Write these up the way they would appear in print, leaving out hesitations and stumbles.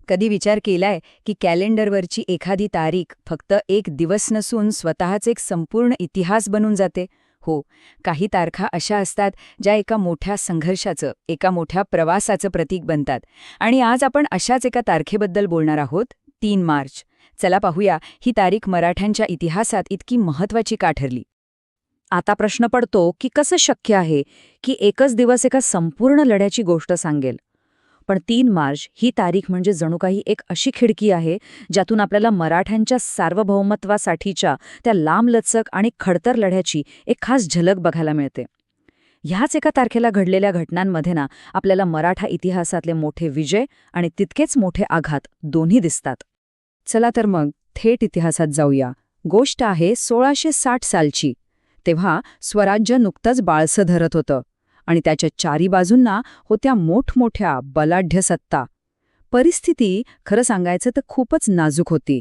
कधी विचार केलाय की कॅलेंडरवरची एखादी तारीख फक्त एक दिवस नसून स्वतःच एक संपूर्ण इतिहास बनून जाते? हो, काही तारखा अशा असतात ज्या एका मोठ्या संघर्षाचं, एका मोठ्या प्रवासाचं प्रतीक बनतात. आणि आज आपण अशाच एका तारखेबद्दल बोलणार आहोत, 3 मार्च. चला पाहूया, ही तारीख मराठ्यांच्या इतिहासात इतकी महत्त्वाची का ठरली. आता प्रश्न पडतो की कसं शक्य आहे की एकच दिवस एका संपूर्ण लढ्याची गोष्ट सांगेल. पण 3 मार्च ही तारीख म्हणजे जणू काही एक अशी खिडकी आहे ज्यातून आपल्याला मराठ्यांच्या सार्वभौमत्वासाठीच्या त्या लांबलचक आणि खडतर लढ्याची एक खास झलक बघायला मिळते. ह्याच एका तारखेला घडलेल्या घटनांमध्ये ना आपल्याला मराठा इतिहासातले मोठे विजय आणि तितकेच मोठे आघात दोन्ही दिसतात. चला तर मग थेट इतिहासात जाऊया. गोष्ट आहे 1660 सालची. तेव्हा स्वराज्य नुकतंच बाळसं धरत होतं आणि त्याच्या चारी बाजूंना होत्या मोठमोठ्या बलाढ्य सत्ता. परिस्थिती खरं सांगायचं तर खूपच नाजूक होती.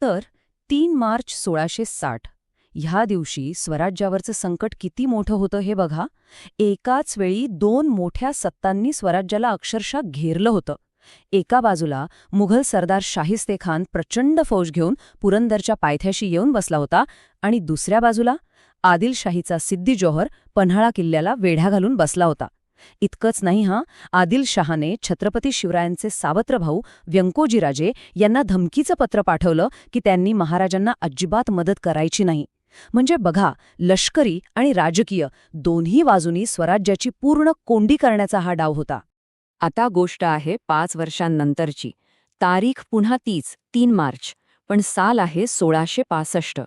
तर 3 मार्च 1660 ह्या दिवशी स्वराज्यावरचं संकट किती मोठं होतं हे बघा. एकाच वेळी 2 मोठ्या सत्तांनी स्वराज्याला अक्षरशः घेरलं होतं. एका बाजूला मुघल सरदार शाहिस्तेखान प्रचंड फौज घेऊन पुरंदरच्या पायथ्याशी येऊन बसला होता आणि दुसऱ्या बाजूला आदिलशाहीचा सिद्दी जोहर पन्हाळा किल्ल्याला वेढा घालून बसला होता. इतकंच नाही आदिलशहाने छत्रपती शिवरायांचे सावत्र भाऊ व्यंकोजीराजे यांना धमकीचं पत्र पाठवलं की त्यांनी महाराजांना अजिबात मदत करायची नाही. म्हणजे बघा, लष्करी आणि राजकीय दोन्ही बाजूनी स्वराज्याची पूर्ण कोंडी करण्याचा हा डाव होता. आता गोष्ट आहे 5 वर्षांनंतरची. तारीख पुन्हा तीच, 3 मार्च, पण साल आहे 1665.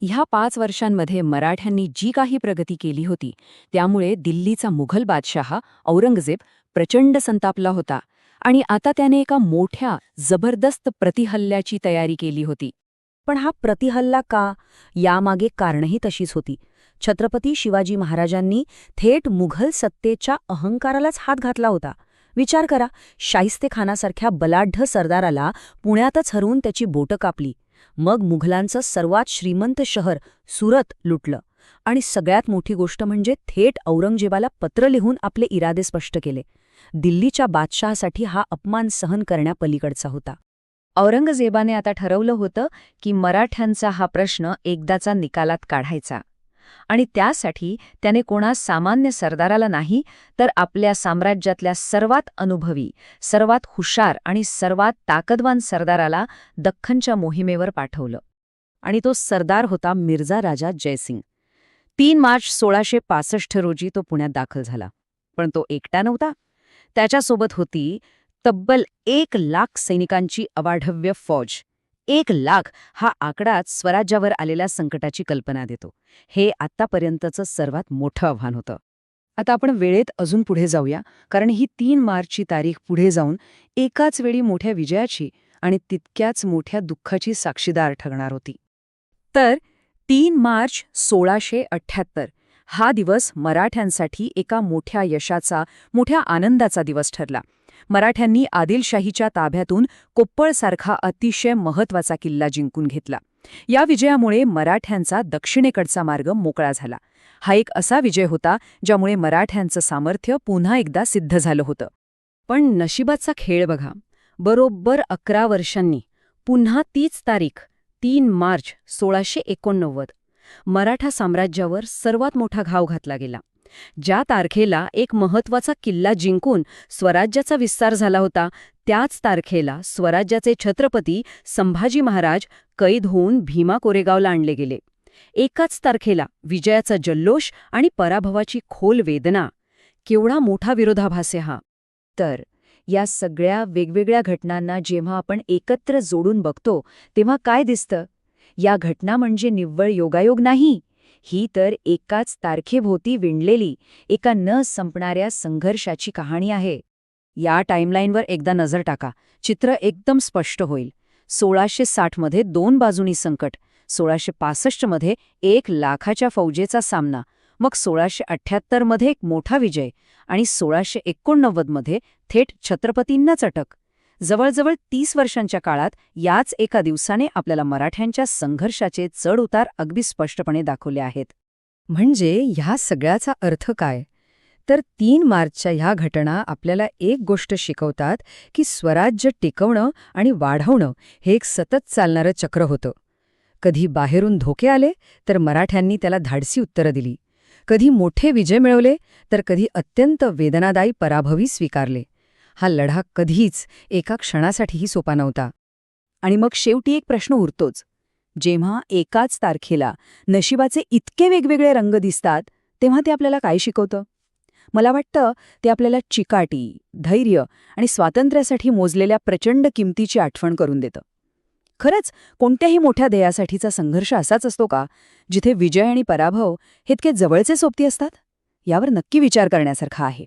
ह्या 5 वर्षांमध्ये मराठ्यांनी जी काही प्रगती केली होती त्यामुळे दिल्लीचा मुघल बादशहा औरंगजेब प्रचंड संतापला होता आणि आता त्याने एका मोठ्या जबरदस्त प्रतिहल्ल्याची तयारी केली होती. पण हा प्रतिहल्ला का? यामागे कारणही तशीच होती. छत्रपती शिवाजी महाराजांनी थेट मुघल सत्तेच्या अहंकारालाच हात घातला होता. विचार करा, शाहिस्तेखानासारख्या बलाढ्य सरदाराला पुण्यातच हरवून त्याची बोटं कापली. मग मुघलांचं सर्वात श्रीमंत शहर सुरत लुटलं आणि सगळ्यात मोठी गोष्ट म्हणजे थेट औरंगजेबाला पत्र लिहून आपले इरादे स्पष्ट केले. दिल्लीच्या बादशहासाठी हा अपमान सहन करण्यापलीकडचा होता. औरंगजेबाने आता ठरवलं होतं की मराठ्यांचा हा प्रश्न एकदाचा निकालात काढायचा. आणि त्यासाठी त्याने कोणा सामान्य सरदाराला नाही, तर आपल्या साम्राज्यातल्या सर्वात अनुभवी, सर्वात हुशार आणि सर्वात ताकदवान सरदाराला दख्खनच्या मोहिमेवर पाठवलं. आणि तो सरदार होता मिर्झा राजा जयसिंग. 3 मार्च 1665 रोजी तो पुण्यात दाखल झाला. पण तो एकटा नव्हता. त्याच्यासोबत होती तब्बल 1,00,000 सैनिकांची अवाढव्य फौज. 1,00,000 हा आकडाच स्वराज्यावर आलेल्या संकटाची कल्पना देतो. हे आत्तापर्यंतचं सर्वात मोठं आव्हान होतं. आता आपण वेळेत अजून पुढे जाऊया, कारण ही 3 मार्चची तारीख पुढे जाऊन एकाच वेळी मोठ्या विजयाची आणि तितक्याच मोठ्या दुःखाची साक्षीदार ठरणार होती. तर 3 मार्च 1678 हा दिवस मराठ्यांसाठी एका मोठ्या यशाचा, मोठ्या आनंदाचा दिवस ठरला. मराठ्यांनी आदिलशाहीच्या ताब्यातून कोप्पळसारखा अतिशय महत्त्वाचा किल्ला जिंकून घेतला. या विजयामुळे मराठ्यांचा दक्षिणेकडचा मार्ग मोकळा झाला. हा एक असा विजय होता ज्यामुळे मराठ्यांचं सामर्थ्य पुन्हा एकदा सिद्ध झालं होतं. पण नशिबाचा खेळ बघा. बरोबर 11 वर्षांनी पुन्हा तीच तारीख, 3 मार्च 1689, मराठा साम्राज्यावर सर्वात मोठा घाव घातला गेला. ज्या तारखेला एक महत्त्वाचा किल्ला जिंकून स्वराज्याचा विस्तार झाला होता, त्याच तारखेला स्वराज्याचे छत्रपती संभाजी महाराज कैद होऊन भीमा कोरेगावला आणले गेले. एकाच तारखेला विजयाचा जल्लोष आणि पराभवाची खोल वेदना. केवढा मोठा विरोधाभास आहे हा. तर या सगळ्या वेगवेगळ्या घटनांना जेव्हा आपण एकत्र जोडून बघतो तेव्हा काय दिसतं? या घटना म्हणजे निव्वळ योगायोग नाही. ही तर एकाच तारखेभोवती विणलेली, एका न संपणाऱ्या संघर्षाची कहाणी आहे. या टाईमलाईनवर एकदा नजर टाका. चित्र एकदम स्पष्ट होईल. 1660 मध्ये 2 बाजूनी संकट, 1665 मध्ये 1,00,000च्या फौजेचा सामना, मग 1678 मध्ये एक मोठा विजय आणि 1689 मध्ये थेट छत्रपतींनाच अटक. जवळजवळ 30 वर्षांच्या काळात याच एका दिवसाने आपल्याला मराठ्यांच्या संघर्षाचे चढ-उतार अगदी स्पष्टपणे दाखवले आहेत. म्हणजे ह्या सगळ्याचा अर्थ काय? तर 3 मार्चच्या ह्या घटना आपल्याला एक गोष्ट शिकवतात की स्वराज्य टिकवणं आणि वाढवणं हे एक सतत चालणारं चक्र होतं. कधी बाहेरून धोके आले तर मराठ्यांनी त्याला धाडसी उत्तरं दिली. कधी मोठे विजय मिळवले तर कधी अत्यंत वेदनादायी पराभवही स्वीकारले. हा लढा कधीच एका क्षणासाठीही सोपा नव्हता. आणि मग शेवटी एक प्रश्न उरतोच. जेव्हा एकाच तारखेला नशिबाचे इतके वेगवेगळे रंग दिसतात तेव्हा ते आपल्याला काय शिकवतं? मला वाटतं ते आपल्याला चिकाटी, धैर्य आणि स्वातंत्र्यासाठी मोजलेल्या प्रचंड किमतीची आठवण करून देतं. खरंच कोणत्याही मोठ्या ध्येयासाठीचा संघर्ष असाच असतो का, जिथे विजय आणि पराभव हे इतके जवळचे सोबती असतात? यावर नक्की विचार करण्यासारखा आहे.